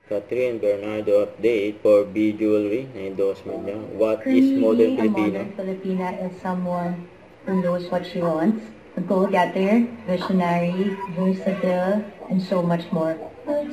Catherine Bernardo update for B Jewelry na endorsement niya. What is modern Filipina? A modern Filipina is someone who knows what she wants, a go-getter, visionary, versatile, and so much more.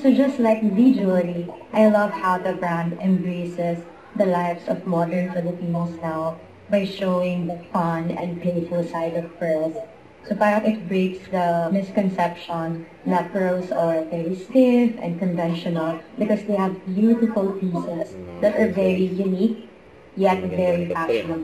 So just like B Jewelry, I love how the brand embraces the lives of modern Filipinos now by showing the fun and playful side of pearls. So parang it breaks the misconception that pearls are very stiff and conventional because they have beautiful pieces that are very unique yet very fashionable.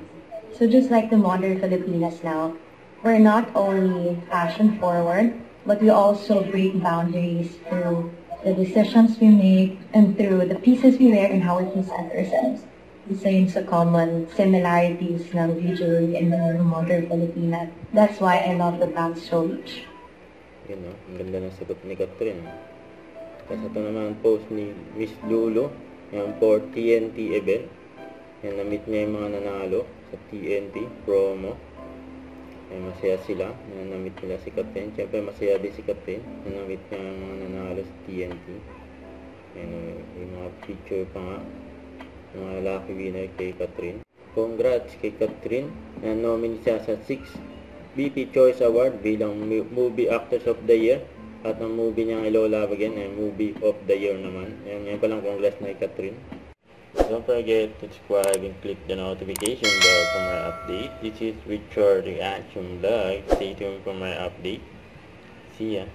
So just like the modern Filipinas now, we're not only fashion forward, but we also break boundaries through the decisions we make and through the pieces we wear and how we present ourselves. Isa yun sa common similarities ng visually and the modern Filipina. That's why I love the brand so much. Yun o, ang ganda ng sagot ni Catherine. Tapos ito naman ang post ni Miss Lulu, yan for TNT event. Yan, na-meet niya yung mga nanalo sa TNT promo. Yan, masaya sila. Yan, na-meet nila si Catherine. Siyempre, masaya din si Catherine. Yan, na-meet niya yung mga nanalo sa TNT. Yan, yung mga picture pa nga. Mga lucky winner kay Catherine. Congrats kay Catherine na nominee siya sa 6th BP Choice Award bilang Movie Actors of the Year at ang movie niyang Hello Love Again ay Movie of the Year naman. Yan palang congrats na kay Catherine. Don't forget to subscribe and click the notification bell for my update. This is Richard Reaction Vlog. Stay tuned for my update. See ya!